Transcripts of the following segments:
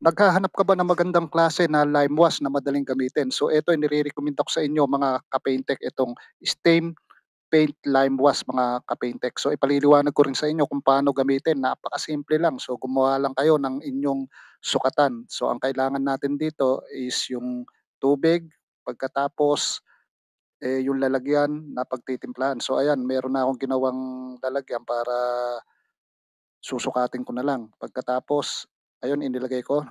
Naghahanap ka ba ng magandang klase na lime wash na madaling gamitin? So ito nire-recommend ko sa inyo mga ka-Paintech itong Stain Paint Lime Wash mga ka-Paintech. So ipaliliwanag ko rin sa inyo kung paano gamitin, napakasimple lang. So gumawa lang kayo ng inyong sukatan. So ang kailangan natin dito is yung tubig, pagkatapos, yung lalagyan na pagtitimplahan. So ayan, meron na akong ginawang lalagyan para susukatin ko na lang. Pagkatapos, ayun inilagay ko.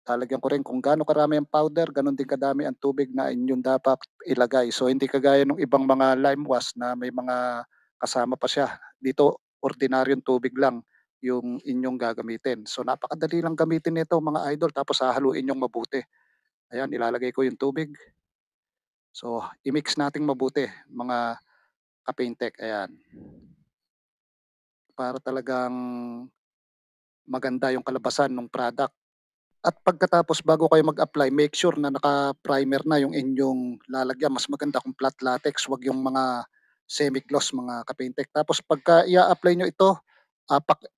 Lalagyan ko rin kung gaano karami ang powder, gano'n din kadami ang tubig na inyong dapat ilagay. So hindi kagaya ng ibang mga lime wash na may mga kasama pa siya. Dito ordinaryong tubig lang yung inyong gagamitin. So napakadali lang gamitin nito mga idol, tapos hahaluin niyong mabuti. Ayan, ilalagay ko yung tubig. So i-mix nating mabuti mga ka-Paintech, ayan. Para talagang maganda yung kalabasan ng product. At pagkatapos bago kayo mag-apply, make sure na naka-primer na yung inyong lalagyan. Mas maganda kung flat latex, 'wag yung mga semi-gloss mga ka-Paintech. Tapos pagka ia-apply nyo ito,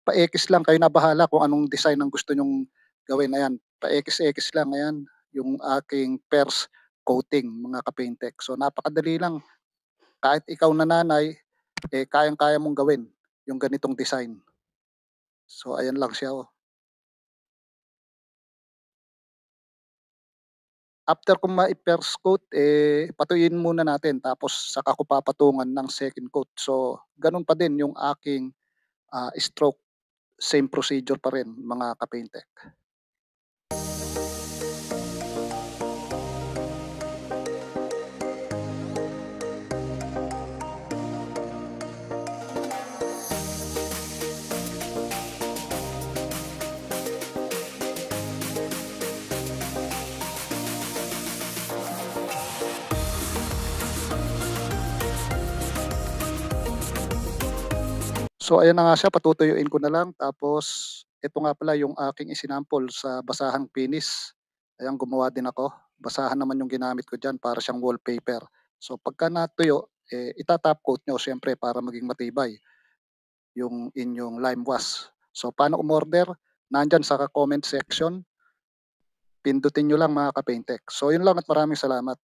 paekis lang, kayo na bahala kung anong design ang gusto nyong gawin. Ayan, paekis-ekis lang, ayan, yung aking first coating mga ka-Paintech. So napakadali lang, kahit ikaw na nanay, kayang-kaya mong gawin yung ganitong design. So ayan lang siya, oh. After kong mai-first coat, patuyuin muna natin tapos saka ko papatungan ng second coat. So, gano'n pa din yung aking, stroke, same procedure pa rin mga ka-Paintech. So, ayan na nga siya, patutuyuin ko na lang tapos ito nga pala yung aking isinample sa basahang finish. Ayan, gumawa din ako. Basahan naman yung ginamit ko diyan para siyang wallpaper. So, pagka natuyo, ita-top coat niyo siyempre para maging matibay yung inyong lime wash. So, paano umorder? Nandiyan sa comment section. Pindutin niyo lang mga ka-Paintech. So, yun lang at maraming salamat.